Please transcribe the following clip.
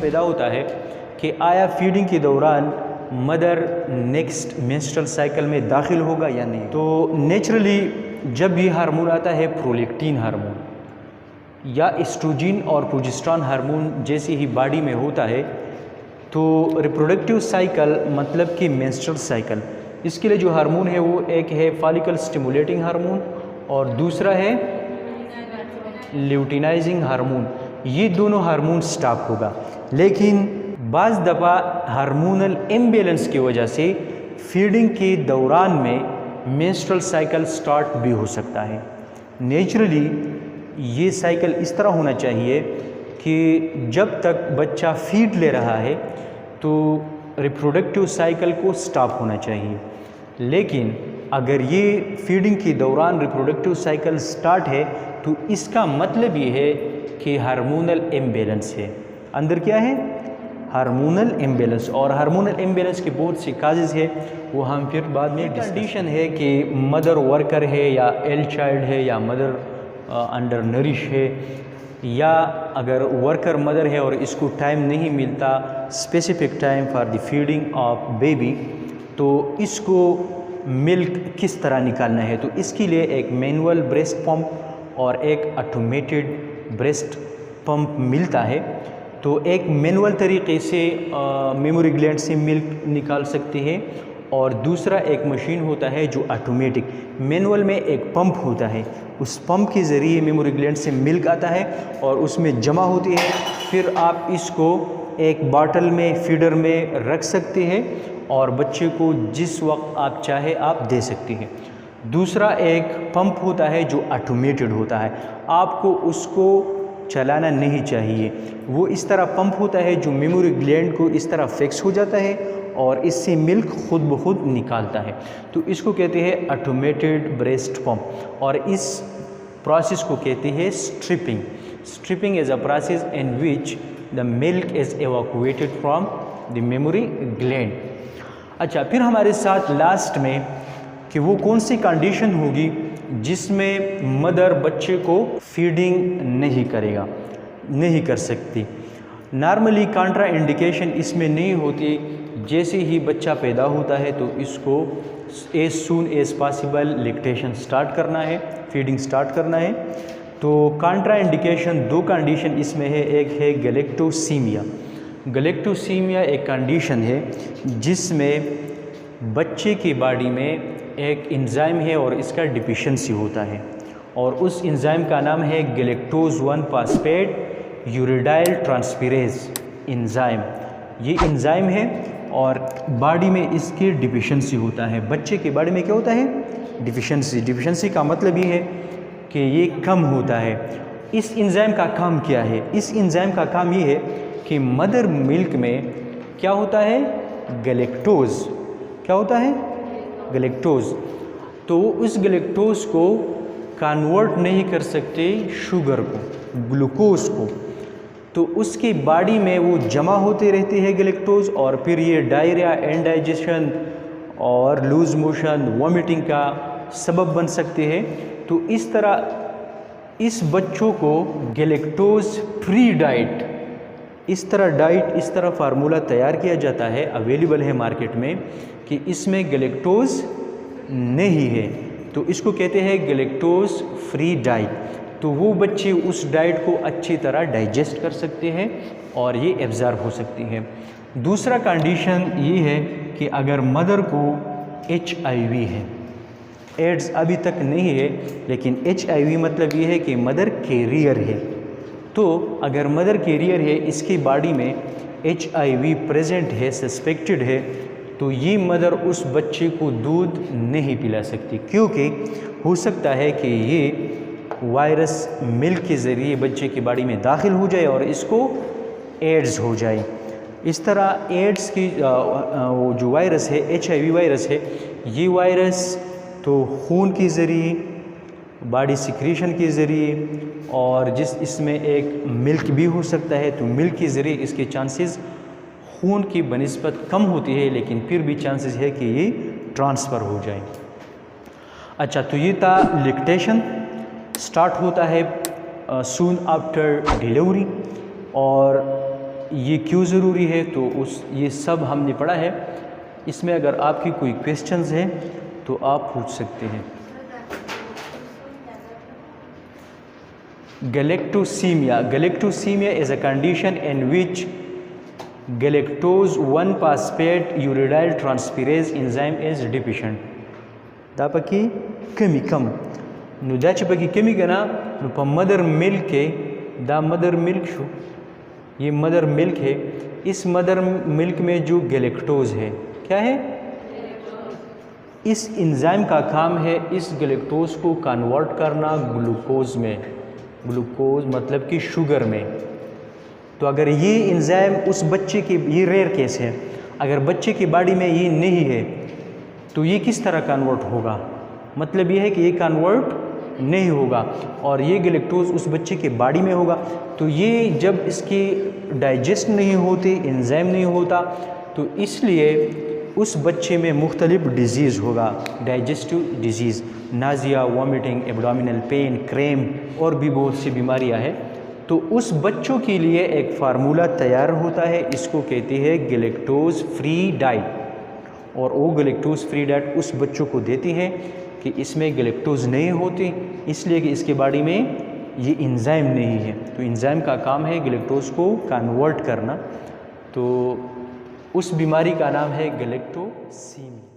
पैदा होता है कि आया फीडिंग के दौरान मदर नेक्स्ट मेंस्ट्रुअल साइकिल में दाखिल होगा या नहीं। तो नेचुरली जब भी हार्मोन आता है प्रोलैक्टिन हार्मोन या एस्ट्रोजन और प्रोजेस्टेरोन हार्मोन जैसे ही बॉडी में होता है, तो रिप्रोडक्टिव साइकिल मतलब कि मेंस्ट्रुअल साइकिल, इसके लिए जो हार्मोन है वो एक है फॉलिकल स्टिमुलेटिंग हार्मोन और दूसरा है ल्यूटिनाइजिंग हार्मोन। ये दोनों हार्मोन स्टॉप होगा, लेकिन बाज़ दफ़ा हार्मोनल इम्बैलेंस की वजह से फीडिंग के दौरान में मेंस्ट्रुअल साइकिल स्टार्ट भी हो सकता है। नेचुरली ये साइकिल इस तरह होना चाहिए कि जब तक बच्चा फीड ले रहा है तो रिप्रोडक्टिव साइकिल को स्टॉप होना चाहिए, लेकिन अगर ये फीडिंग के दौरान रिप्रोडक्टिव साइकिल स्टार्ट है तो इसका मतलब ये है कि हार्मोनल इम्बैलेंस है। अंदर क्या है? Hormonal imbalance. और हार्मोनल इम्बैलेंस के बहुत से काजेज़ है, वो हम फिर बाद में। कंडीशन है कि मदर वर्कर है या एल चाइल्ड है या मदर अंडर नरिश है, या अगर वर्कर मदर है और इसको टाइम नहीं मिलता specific time for the feeding of baby, तो इसको मिल्क किस तरह निकालना है। तो इसके लिए एक मैनुअल ब्रेस्ट पंप और एक ऑटोमेटेड ब्रेस्ट पंप मिलता है। तो एक मैनुअल तरीक़े से मेमोरी ग्लैंड से मिल्क निकाल सकते हैं और दूसरा एक मशीन होता है जो ऑटोमेटिक। मैनुअल में एक पंप होता है, उस पंप के ज़रिए मेमोरी ग्लैंड से मिल्क आता है और उसमें जमा होती है। फिर आप इसको एक बॉटल में फीडर में रख सकते हैं और बच्चे को जिस वक्त आप चाहे आप दे सकते हैं। दूसरा एक पंप होता है जो ऑटोमेटेड होता है, आपको उसको चलाना नहीं चाहिए। वो इस तरह पंप होता है जो मेमोरी ग्लैंड को इस तरह फिक्स हो जाता है और इससे मिल्क खुद ब खुद निकालता है। तो इसको कहते हैं ऑटोमेटेड ब्रेस्ट पंप और इस प्रोसेस को कहते हैं stripping. Stripping is a process in which the milk is evacuated from the mammary gland. अच्छा, फिर हमारे साथ लास्ट में कि वो कौन सी कंडीशन होगी जिसमें मदर बच्चे को फीडिंग नहीं कर सकती। नॉर्मली कॉन्ट्रा इंडिकेशन इसमें नहीं होती। जैसे ही बच्चा पैदा होता है तो इसको as soon as possible lactation start करना है, फीडिंग स्टार्ट करना है। तो कॉन्ट्रा इंडिकेशन दो कंडीशन इसमें है, एक है गैलेक्टोसीमिया। गैलेक्टोसीमिया एक कंडीशन है जिसमें बच्चे की बॉडी में एक एंजाइम है और इसका डिफिशिएंसी होता है और उस एंजाइम का नाम है गैलेक्टोज 1 फॉस्फेट यूरिडाइल ट्रांसफेरेज एंजाइम। ये एंजाइम है और बॉडी में इसकी डिफिशिएंसी होता है। बच्चे के बॉडी में क्या होता है? डिफिशिएंसी। डिफिशिएंसी का मतलब ये है कि ये कम होता है। इस एंजाइम का काम क्या है? इस एंजाइम का काम ये है कि मदर मिल्क में क्या होता है? गैलेक्टोज। क्या होता है? गैलेक्टोज। तो उस गैलेक्टोज को कन्वर्ट नहीं कर सकते शुगर को, ग्लूकोज को, तो उसकी बॉडी में वो जमा होते रहते हैं गैलेक्टोज और फिर ये डायरिया, इंडाइजेशन और लूज मोशन, वॉमिटिंग का सबब बन सकते हैं। तो इस तरह इस बच्चों को गैलेक्टोज फ्री डाइट, इस तरह फार्मूला तैयार किया जाता है, अवेलेबल है मार्केट में, कि इसमें गैलेक्टोज नहीं है, तो इसको कहते हैं गैलेक्टोज फ्री डाइट। तो वो बच्चे उस डाइट को अच्छी तरह डाइजेस्ट कर सकते हैं और ये एब्जॉर्ब हो सकती है। दूसरा कंडीशन ये है कि अगर मदर को HIV है, एड्स अभी तक नहीं है, लेकिन HIV मतलब ये है कि मदर कैरियर है। तो अगर मदर कैरियर है, इसकी बॉडी में HIV प्रेजेंट है, सस्पेक्टेड है, तो ये मदर उस बच्चे को दूध नहीं पिला सकती, क्योंकि हो सकता है कि ये वायरस मिल्क के ज़रिए बच्चे की बॉडी में दाखिल हो जाए और इसको एड्स हो जाए। इस तरह एड्स की वो जो वायरस है, HIV वायरस है, ये वायरस तो खून के ज़रिए, बॉडी सिक्रीशन के ज़रिए और इसमें एक मिल्क भी हो सकता है, तो मिल्क के ज़रिए इसके चांसेस खून की बनिस्बत कम होती है, लेकिन फिर भी चांसेस है कि ये ट्रांसफ़र हो जाए। अच्छा, तो ये था लैक्टेशन। स्टार्ट होता है सून आफ्टर डिलीवरी और ये क्यों ज़रूरी है, तो ये सब हमने पढ़ा है। इसमें अगर आपकी कोई क्वेश्चंस हैं तो आप पूछ सकते हैं। Galactosaemia is a condition in which galactose 1 phosphate uridyl transferase enzyme is deficient. Da paki kemi kam nu da च paki kemi gana nu pa mother milk के da mother milk शो ये mother milk है। इस mother milk में जो galactose है, क्या है? इस एंजाइम का काम है इस गैलेक्टोज को कन्वर्ट करना ग्लूकोज में। ग्लूकोज मतलब कि शुगर में। तो अगर ये एंजाइम उस बच्चे के, ये रेयर केस है, अगर बच्चे की बॉडी में ये नहीं है तो ये किस तरह कन्वर्ट होगा? मतलब ये है कि ये कन्वर्ट नहीं होगा और ये गैलेक्टोज उस बच्चे के बॉडी में होगा। तो ये जब इसके डाइजेस्ट नहीं होते, एंजाइम नहीं होता, तो इसलिए उस बच्चे में मुख्तलिफ डिजीज़ होगा, digestive disease, Nazia, vomiting, abdominal pain, cramp और भी बहुत सी बीमारियां हैं। तो उस बच्चों के लिए एक फार्मूला तैयार होता है, इसको कहते हैं गैलेक्टोज फ्री डाइट। और वो गैलेक्टोज फ्री डाइट उस बच्चों को देती है कि इसमें गैलेक्टोज नहीं होती, इसलिए कि इसके बॉडी में ये एंजाइम नहीं है। तो एंजाइम का काम है गैलेक्टोज को कन्वर्ट करना। तो उस बीमारी का नाम है गैलेक्टोसीमिया।